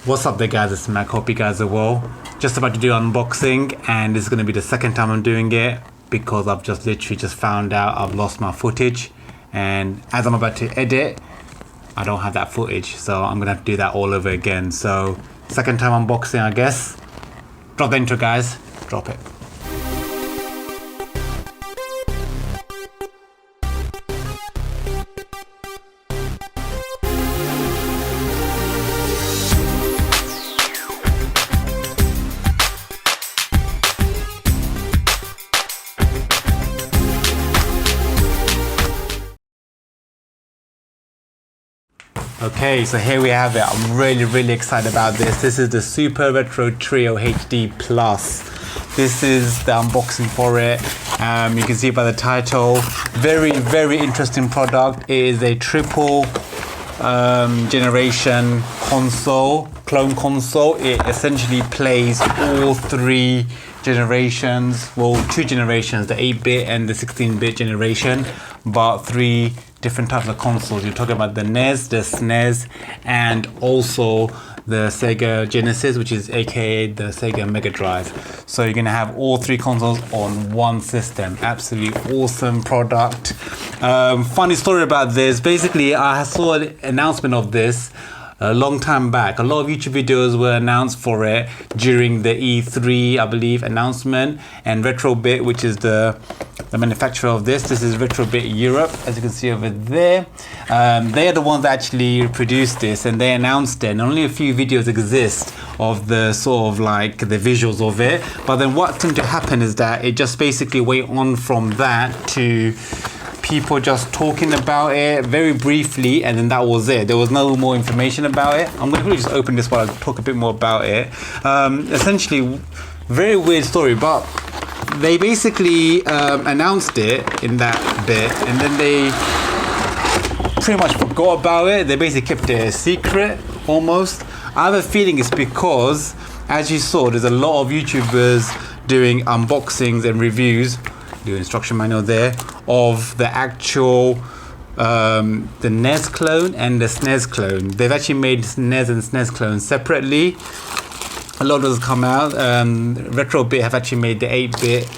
What's up there guys, it's Mac, hope you guys are well. Just about to do unboxing, and this is going to be the second time I'm doing it because I've just literally found out I've lost my footage, and as I'm about to edit I don't have that footage, so I'm gonna have to do that all over again. So second time unboxing, I guess. Drop the intro guys, drop it. Okay, so here we have it. I'm really excited about this. This is the Super Retro Trio HD Plus. This is the unboxing for it. You can see by the title. Very interesting product. It is a triple generation console, clone console. It essentially plays all three generations, well, two generations, the 8-bit and the 16-bit generation, but three different types of consoles. You're talking about the NES, the SNES, and also the Sega Genesis, which is aka the Sega Mega Drive. So you're gonna have all three consoles on one system. Absolutely awesome product. Funny story about this. Basically, I saw an announcement of this a long time back. A lot of YouTube videos were announced for it during the E3, I believe, announcement. And Retrobit, which is the manufacturer of this is Retrobit Europe, as you can see over there. They are the ones that actually produced this, and they announced it. And only a few videos exist of the sort of like the visuals of it. But then what seemed to happen is that it just basically went on from that to people just talking about it very briefly, and then that was it. There was no more information about it. I'm going to just open this while I talk a bit more about it. Essentially, very weird story, but they basically announced it in that bit, and then they pretty much forgot about it. They basically kept it a secret, almost. I have a feeling it's because, as you saw, there's a lot of YouTubers doing unboxings and reviews, the instruction manual there, of the actual the NES clone and the SNES clone. They've actually made NES and SNES clones separately. A lot of those come out. Retrobit have actually made the 8-bit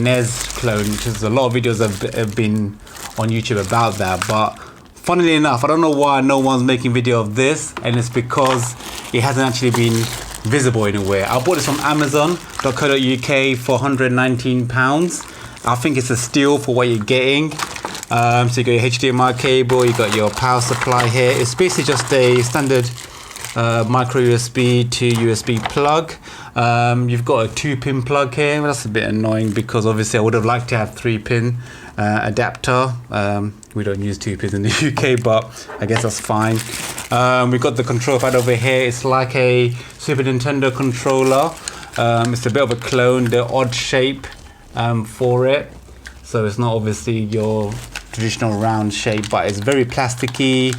NES clone, which is a lot of videos have been on YouTube about that. But funnily enough, I don't know why no one's making video of this, and it's because it hasn't actually been visible anywhere. I bought this from Amazon.co.uk for £119. I think it's a steal for what you're getting. So you got your HDMI cable, you got your power supply here. It's basically just a standard micro USB to USB plug. You've got a 2-pin plug here. That's a bit annoying because obviously I would have liked to have 3-pin adapter. We don't use 2 pins in the UK, but I guess that's fine. We've got the control pad over here. It's like a Super Nintendo controller. It's a bit of a clone, the odd shape for it. So it's not obviously your traditional round shape, but it's very plasticky,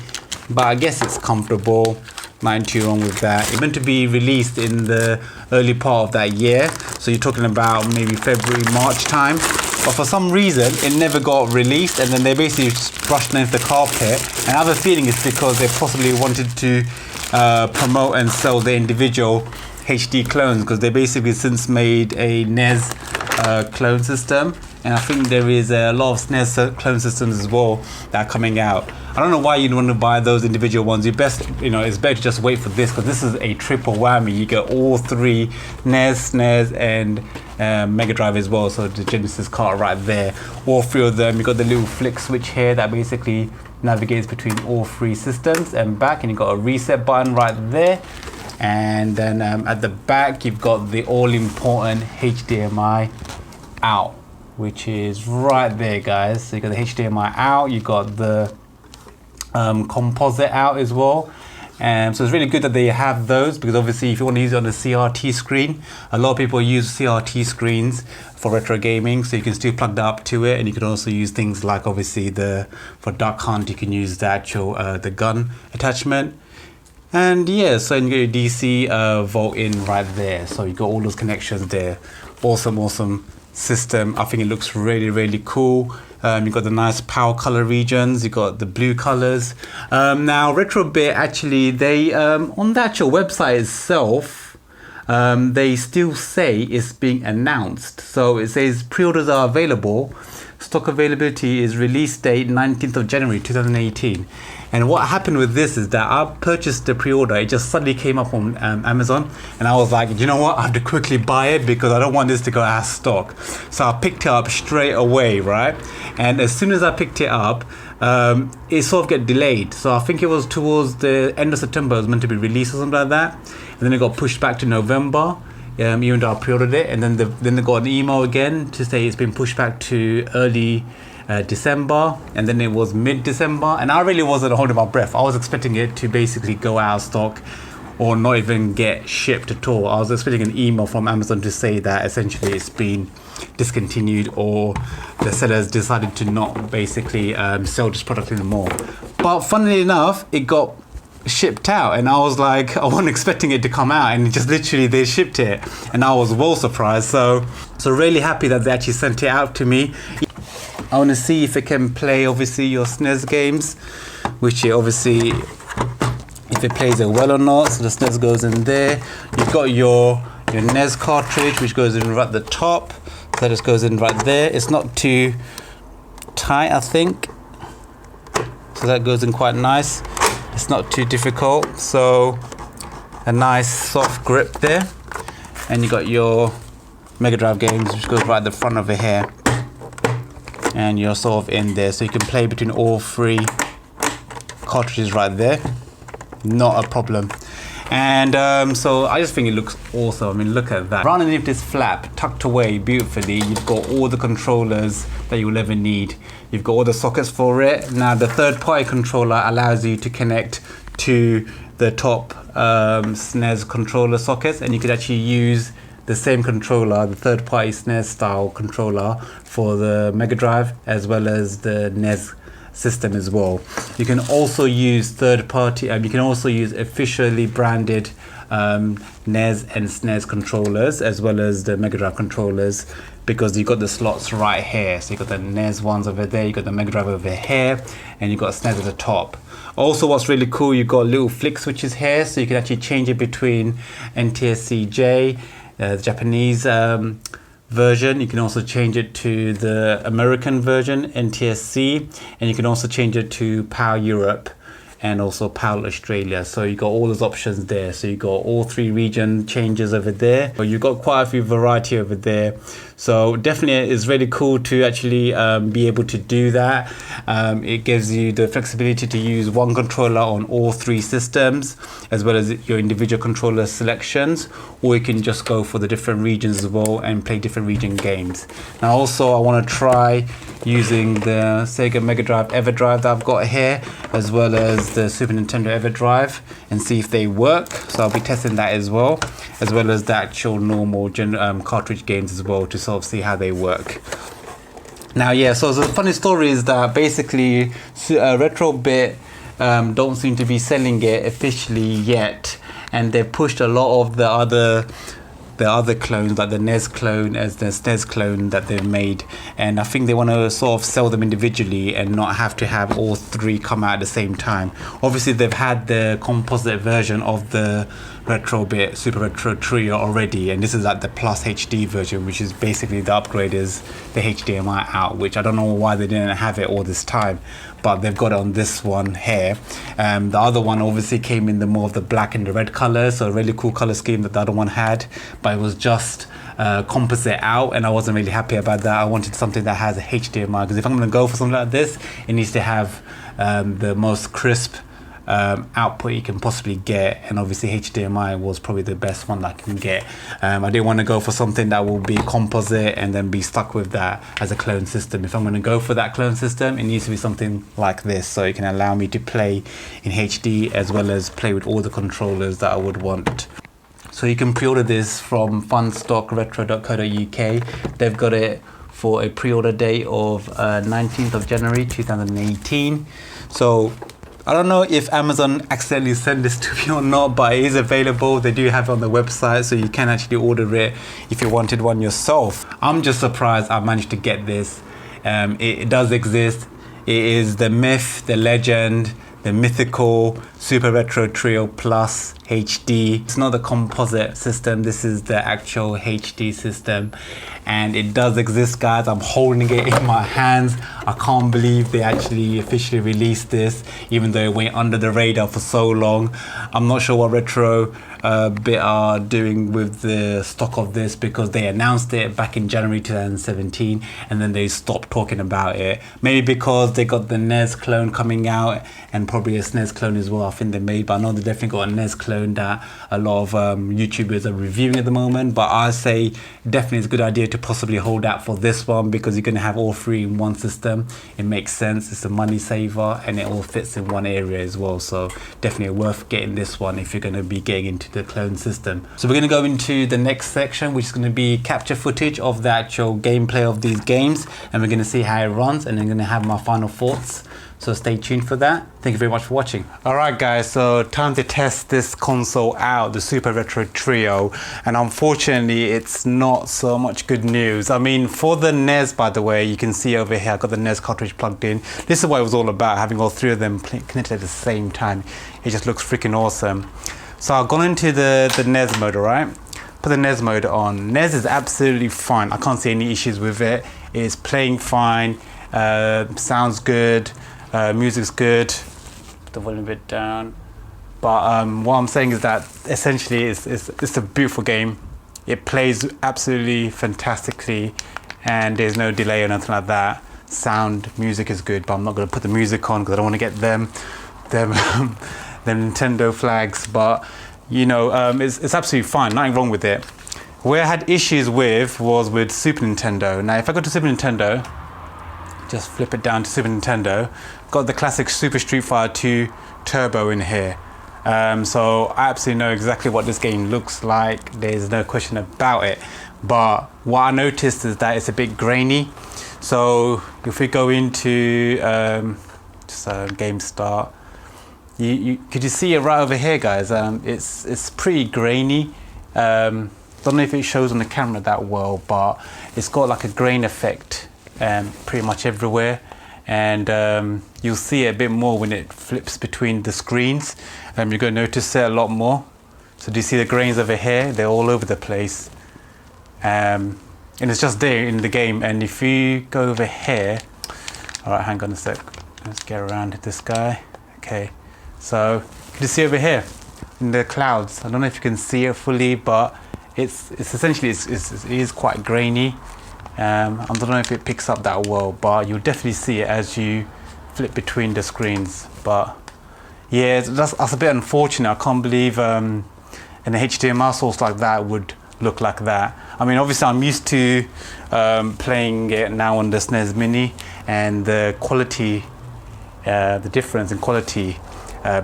but I guess it's comfortable. Nothing too wrong with that. It's meant to be released in the early part of that year, so you're talking about maybe February, March time. But for some reason, it never got released, and then they basically just brushed it into the carpet. And I have a feeling it's because they possibly wanted to promote and sell the individual HD clones, because they basically since made a NES clone system, and I think there is a lot of SNES clone systems as well that are coming out. I don't know why you'd want to buy those individual ones. It's better to just wait for this, because this is a triple whammy. You get all three, NES, SNES, and Mega Drive as well. So the Genesis card right there, all three of them. You got the little flick switch here that basically navigates between all three systems and back, and you got a reset button right there. And then at the back you've got the all-important HDMI out, which is right there, guys. So you got the HDMI out, you got the composite out as well. So it's really good that they have those, because obviously if you want to use it on a CRT screen, a lot of people use CRT screens for retro gaming, so you can still plug that up to it. And you can also use things like obviously for Duck Hunt, you can use the actual the gun attachment. And yeah, so you get your DC volt in right there. So you got all those connections there. Awesome system. I think it looks really cool. You've got the nice power color regions. You've got the blue colors. Now, Retrobit actually, they on the actual website itself, they still say it's being announced. So it says pre-orders are available. Stock availability is release date 19th of January 2018. And what happened with this is that I purchased the pre-order. It just suddenly came up on Amazon, and I was like, you know what? I have to quickly buy it because I don't want this to go out of stock. So I picked it up straight away, right? And as soon as I picked it up, it sort of got delayed. So I think it was towards the end of September. It was meant to be released or something like that, and then it got pushed back to November. Even though I pre-ordered it, and then they got an email again to say it's been pushed back to early December, and then it was mid-December, and I really wasn't holding my breath. I was expecting it to basically go out of stock or not even get shipped at all. I was expecting an email from Amazon to say that essentially it's been discontinued, or the sellers decided to not basically sell this product anymore. But funnily enough, it got shipped out, and I was like, I wasn't expecting it to come out, and just literally they shipped it, and I was well surprised. So really happy that they actually sent it out to me. I want to see if it can play obviously your SNES games, which it obviously, if it plays it well or not. So the SNES goes in there. You've got your NES cartridge, which goes in right at the top. So that just goes in right there. It's not too tight, I think, so that goes in quite nice. It's not too difficult, so a nice soft grip there. And you got your Mega Drive games, which goes right at the front over here, and you're sort of in there, so you can play between all three cartridges right there, not a problem. And so I just think it looks awesome. I mean, look at that. Right underneath this flap, tucked away beautifully, you've got all the controllers that you'll ever need. You've got all the sockets for it. Now, the third-party controller allows you to connect to the top SNES controller sockets, and you could actually use the same controller, the third-party SNES style controller, for the Mega Drive as well as the NES system as well. You can also use third-party, you can also use officially branded NES and SNES controllers as well as the Mega Drive controllers, because you've got the slots right here. So you've got the NES ones over there, you've got the Mega Drive over here, and you've got SNES at the top. Also, what's really cool, you've got little flick switches here, so you can actually change it between NTSC-J, the Japanese version. You can also change it to the American version, NTSC, and you can also change it to PAL Europe and also PAL Australia. So you got all those options there. So you got all three region changes over there. But you've got quite a few variety over there. So definitely it's really cool to actually be able to do that. It gives you the flexibility to use one controller on all three systems, as well as your individual controller selections, or you can just go for the different regions as well and play different region games. Now also I want to try using the Sega Mega Drive EverDrive that I've got here, as well as the Super Nintendo EverDrive, and see if they work. So I'll be testing that as well as the actual normal cartridge games as well, to sort of see how they work. Now, yeah, so the funny story is that basically Retrobit don't seem to be selling it officially yet, and they've pushed a lot of the other clones, like the NES clone as the SNES clone that they've made, and I think they want to sort of sell them individually and not have to have all three come out at the same time. Obviously they've had the composite version of the Retrobit Super Retro Trio already, and this is like the Plus HD version, which is basically the upgrade is the HDMI out, which I don't know why they didn't have it all this time, but they've got it on this one here. The other one obviously came in the more of the black and the red color, so a really cool color scheme that the other one had, but it was just composite out, and I wasn't really happy about that. I wanted something that has a HDMI, because if I'm going to go for something like this, it needs to have the most crisp output you can possibly get, and obviously HDMI was probably the best one that I can get. I didn't want to go for something that will be composite and then be stuck with that as a clone system. If I'm going to go for that clone system, it needs to be something like this, so it can allow me to play in HD as well as play with all the controllers that I would want. So you can pre-order this from funstockretro.co.uk. They've got it for a pre-order date of 19th of January 2018. So I don't know if Amazon accidentally sent this to me or not, but it is available. They do have it on the website, so you can actually order it if you wanted one yourself. I'm just surprised I managed to get this It does exist. It is the myth, the legend, the mythical Super Retro Trio Plus HD. It's not the composite system, this is the actual HD system. And it does exist, guys. I'm holding it in my hands. I can't believe they actually officially released this, even though it went under the radar for so long. I'm not sure what Retro Bit are doing with the stock of this, because they announced it back in January 2017 and then they stopped talking about it. Maybe because they got the NES clone coming out and probably a SNES clone as well, I think they made, but I know they definitely got a NES clone that a lot of YouTubers are reviewing at the moment. But I say definitely it's a good idea to possibly hold out for this one, because you're going to have all three in one system. It makes sense, it's a money saver, and it all fits in one area as well. So definitely worth getting this one if you're going to be getting into the clone system. So we're going to go into the next section, which is going to be capture footage of the actual gameplay of these games, and we're going to see how it runs, and I'm going to have my final thoughts. So stay tuned for that. Thank you very much for watching. Alright guys, so time to test this console out, the Super Retro Trio. And unfortunately, it's not so much good news. I mean, for the NES, by the way, you can see over here, I've got the NES cartridge plugged in. This is what it was all about, having all three of them connected at the same time. It just looks freaking awesome. So I've gone into the NES mode, alright? Put the NES mode on. NES is absolutely fine. I can't see any issues with it. It's playing fine, sounds good. Music's good. Put the volume a bit down. But what I'm saying is that essentially it's a beautiful game. It plays absolutely fantastically, and there's no delay or nothing like that. Sound, music is good, but I'm not going to put the music on because I don't want to get them Nintendo flags. But you know, it's absolutely fine. Nothing wrong with it. Where I had issues with was with Super Nintendo. Now, if I go to Super Nintendo, just flip it down to Super Nintendo, got the classic Super Street Fighter 2 Turbo in here. So I absolutely know exactly what this game looks like. There's no question about it. But what I noticed is that it's a bit grainy. So if we go into game start, could you see it right over here, guys? It's pretty grainy. Don't know if it shows on the camera that well, but it's got like a grain effect pretty much everywhere, and you'll see it a bit more when it flips between the screens. You're going to notice it a lot more. So do you see the grains over here? They're all over the place, and it's just there in the game. And if you go over here, all right, hang on a sec, let's get around this guy. Okay, so you see over here in the clouds, I don't know if you can see it fully, but it's essentially it is quite grainy. I don't know if it picks up that well, but you'll definitely see it as you flip between the screens. But yeah, that's a bit unfortunate. I can't believe an HDMI source like that would look like that. I mean, obviously I'm used to playing it now on the SNES Mini, and the quality, the difference in quality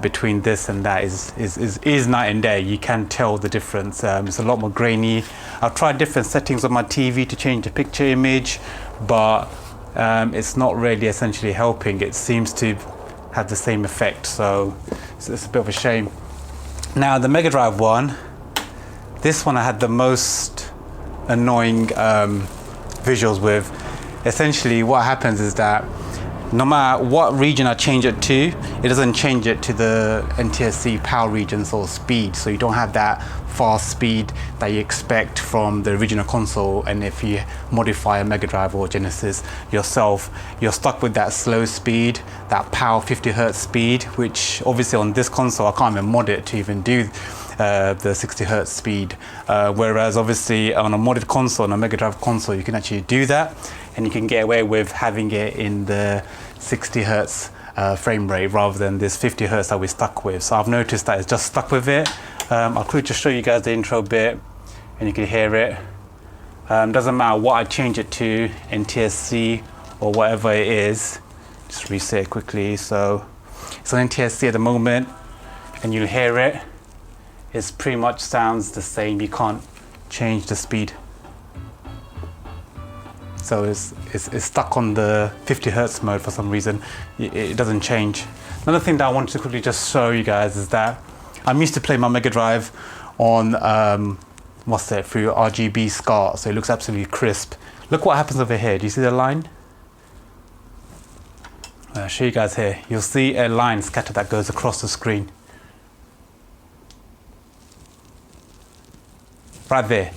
between this and that is night and day. You can tell the difference. It's a lot more grainy. I've tried different settings on my TV to change the picture image, but it's not really essentially helping. It seems to have the same effect, so it's a bit of a shame. Now the Mega Drive one, this one I had the most annoying visuals with. Essentially what happens is that no matter what region I change it to, it doesn't change it to the NTSC PAL regions or speed. So you don't have that fast speed that you expect from the original console. And if you modify a Mega Drive or Genesis yourself, you're stuck with that slow speed, that PAL 50 Hz speed, which obviously on this console, I can't even mod it to even do the 60 Hz speed. Whereas obviously on a modded console, on a Mega Drive console, you can actually do that. And you can get away with having it in the 60 Hz frame rate rather than this 50 Hz that we're stuck with. So I've noticed that it's just stuck with it. I'll quickly just show you guys the intro bit and you can hear it. Doesn't matter what I change it to, NTSC or whatever it is. Just reset it quickly. So it's on NTSC at the moment and you'll hear it. It pretty much sounds the same. You can't change the speed. So it's stuck on the 50 Hz mode for some reason. It doesn't change. Another thing that I wanted to quickly just show you guys is that I'm used to play my Mega Drive on through RGB SCART, so it looks absolutely crisp. Look what happens over here. Do you see the line? I'll show you guys here. You'll see a line scattered that goes across the screen. Right there.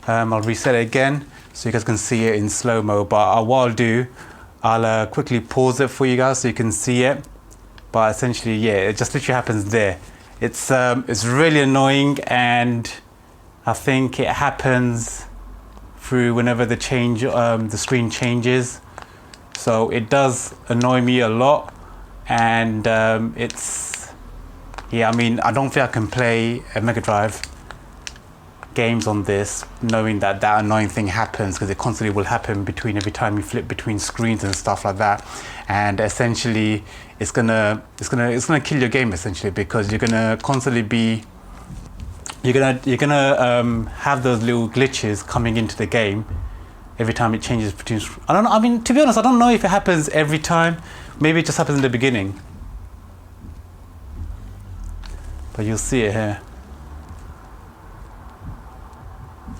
I'll reset it again so you guys can see it in slow-mo, but what I'll do, I'll quickly pause it for you guys so you can see it. But essentially, yeah, it just literally happens there. It's really annoying, and I think it happens through whenever the screen changes. So it does annoy me a lot, and yeah, I mean, I don't think I can play a Mega Drive games on this knowing that annoying thing happens, because it constantly will happen every time you flip between screens and stuff like that. And essentially it's gonna kill your game, essentially, because you're gonna constantly be have those little glitches coming into the game every time it changes between. I mean, to be honest, I don't know if it happens every time. Maybe it just happens in the beginning, but you'll see it here.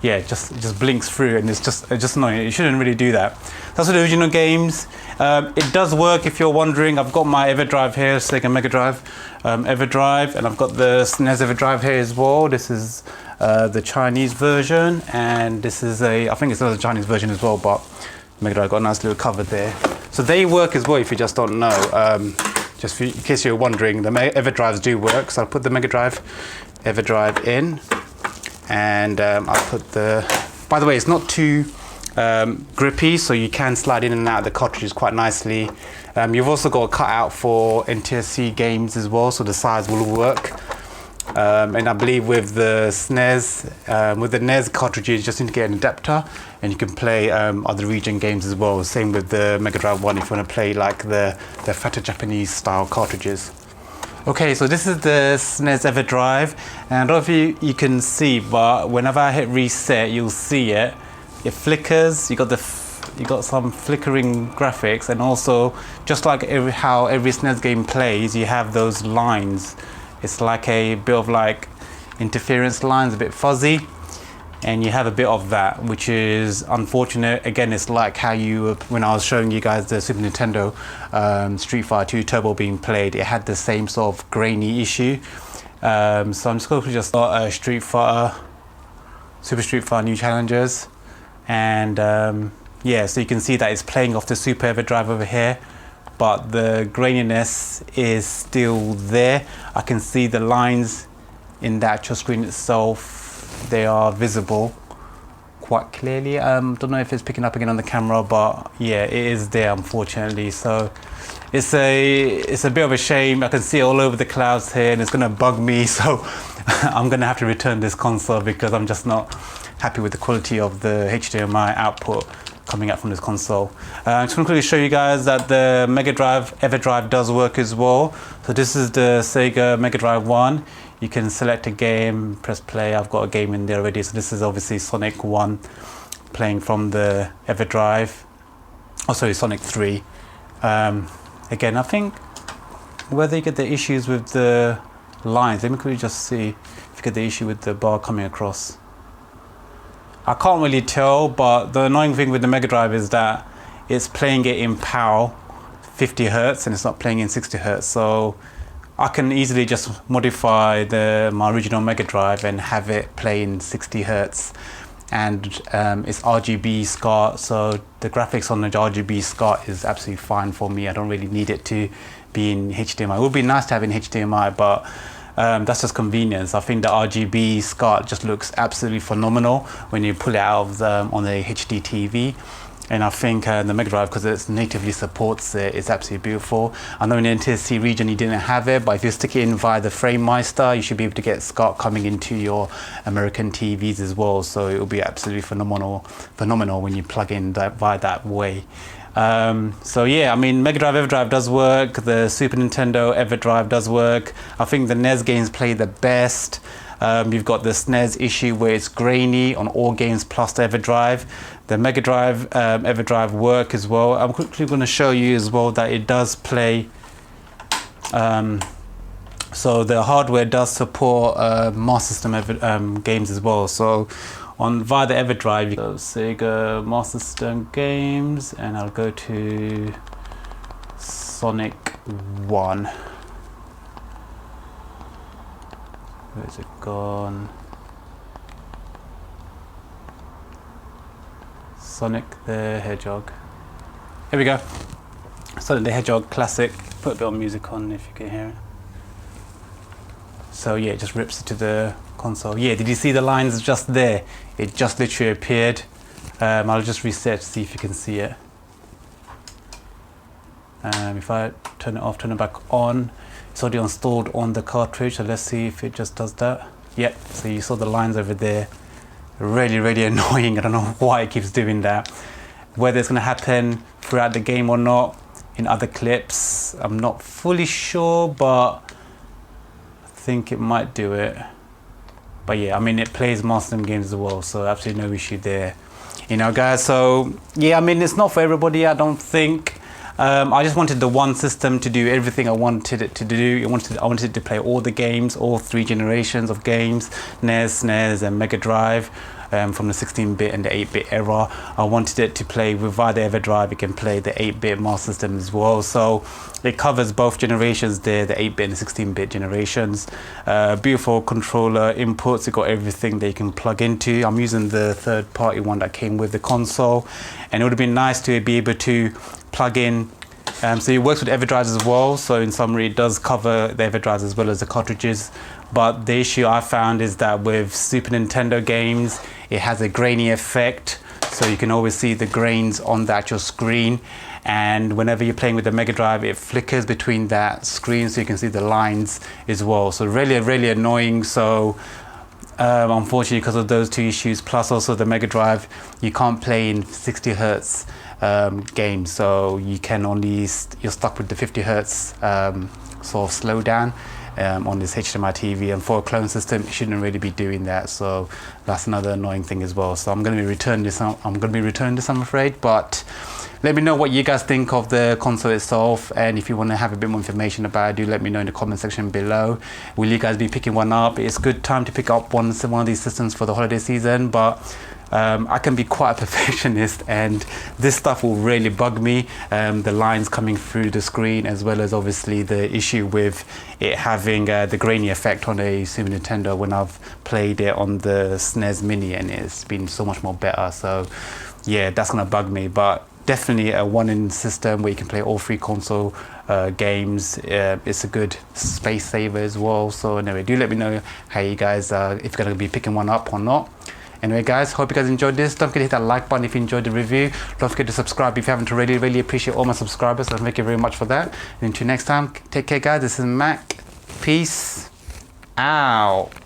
Yeah, it just blinks through, and it's just annoying. It shouldn't really do that. That's for the original games. It does work, if you're wondering. I've got my EverDrive here, Sega Mega Drive EverDrive, and I've got the SNES EverDrive here as well. This is the Chinese version, and this is I think it's another Chinese version as well, but Mega Drive got a nice little cover there. So they work as well, if you just don't know. Just in case you're wondering, the EverDrives do work. So I'll put the Mega Drive EverDrive in. And I'll put by the way, it's not too grippy, so you can slide in and out of the cartridges quite nicely. You've also got a cutout for NTSC games as well, so the size will work. And I believe with the SNES, with the NES cartridges, you just need to get an adapter, and you can play other region games as well. Same with the Mega Drive 1 if you want to play like the fatter Japanese style cartridges. Okay, so this is the SNES EverDrive, and I don't know if you can see, but whenever I hit reset, you'll see it. It flickers. You got some flickering graphics, and also just like how every SNES game plays, you have those lines. It's like a bit of like interference lines, a bit fuzzy, and you have a bit of that, which is unfortunate. Again, it's like how when I was showing you guys the Super Nintendo Street Fighter 2 Turbo being played, it had the same sort of grainy issue. So I'm just going to just start Super Street Fighter New Challengers, and yeah, so you can see that it's playing off the Super EverDrive over here, but the graininess is still there. I can see the lines in the actual screen itself. They are visible quite clearly. Don't know if it's picking up again on the camera, but yeah, it is there, unfortunately. So it's a bit of a shame. I can see it all over the clouds here, and it's gonna bug me. So I'm gonna have to return this console because I'm just not happy with the quality of the HDMI output coming out from this console. I'm just gonna quickly show you guys that the Mega Drive EverDrive does work as well. So this is the Sega Mega Drive 1. You can select a game, press play. I've got a game in there already. So this is obviously Sonic 1 playing from the EverDrive. Oh, sorry, Sonic 3. Again, I think whether you get the issues with the lines, let me quickly just see if you get the issue with the bar coming across. I can't really tell, but the annoying thing with the Mega Drive is that it's playing it in PAL 50 Hertz and it's not playing in 60 Hertz. So I can easily just modify my original Mega Drive and have it play in 60 Hertz. And it's RGB SCART, so the graphics on the RGB SCART is absolutely fine for me. I don't really need it to be in HDMI. It would be nice to have in HDMI, but that's just convenience. I think the RGB SCART just looks absolutely phenomenal when you pull it out of on the HD TV. And I think the Mega Drive, because it natively supports it, it's absolutely beautiful. I know in the NTSC region you didn't have it, but if you stick it in via the FrameMeister, you should be able to get SCART coming into your American TVs as well. So it will be absolutely phenomenal when you plug in via that way. So yeah, I mean, Mega Drive EverDrive does work. The Super Nintendo EverDrive does work. I think the NES games play the best. You've got the SNES issue where it's grainy on all games plus the EverDrive. The Mega Drive EverDrive work as well. I'm quickly going to show you as well that it does play. So the hardware does support Master System games as well. So via the EverDrive, you go Sega Master System games, and I'll go to Sonic 1. Where's it gone? Sonic the Hedgehog. Here we go. Sonic the Hedgehog classic. Put a bit of music on if you can hear it. So yeah, it just rips it to the console. Yeah, did you see the lines just there? It just literally appeared. I'll just reset to see if you can see it. If I turn it off, turn it back on, it's already installed on the cartridge, so let's see if it just does that. Yep, so you saw the lines over there. Really, really annoying. I don't know why it keeps doing that. Whether it's going to happen throughout the game or not, in other clips, I'm not fully sure, but I think it might do it. But yeah, I mean, it plays Master System games as well, so absolutely no issue there. You know, guys, so yeah, I mean, it's not for everybody, I don't think. I just wanted the one system to do everything I wanted it to do. I wanted it to play all the games, all 3 generations of games, NES, SNES and Mega Drive, from the 16-bit and the 8-bit era. I wanted it to play with via the EverDrive. It can play the 8-bit Master System as well. So it covers both generations there, the 8-bit and the 16-bit generations. Beautiful controller inputs. It got everything that you can plug into. I'm using the third-party one that came with the console, and it would have been nice to be able to plug in. So it works with EverDrives as well. So in summary, it does cover the EverDrives as well as the cartridges. But the issue I found is that with Super Nintendo games, it has a grainy effect. So you can always see the grains on the actual screen. And whenever you're playing with the Mega Drive, it flickers between that screen, so you can see the lines as well. So really, really annoying. So unfortunately, because of those 2 issues, plus also the Mega Drive, you can't play in 60 hertz games, so you can only you're stuck with the 50 hertz sort of slowdown on this HDMI TV, and for a clone system it shouldn't really be doing that. So that's another annoying thing as well. So I'm going to be returning this. I'm afraid. But let me know what you guys think of the console itself, and if you want to have a bit more information about it, do let me know in the comment section below. Will you guys be picking one up? It's a good time to pick up one of these systems for the holiday season, but I can be quite a perfectionist, and this stuff will really bug me. The lines coming through the screen, as well as obviously the issue with it having the grainy effect on a Super Nintendo when I've played it on the SNES Mini, and it's been so much more better. So yeah, that's gonna bug me, but definitely a one-in system where you can play all 3 console games. It's a good space saver as well. So anyway, do let me know how you guys if you're gonna be picking one up or not. Anyway guys, hope you guys enjoyed this. Don't forget to hit that like button if you enjoyed the review. Don't forget to subscribe if you haven't already. Really appreciate all my subscribers, so thank you very much for that. And until next time, take care guys. This is Mac. Peace out.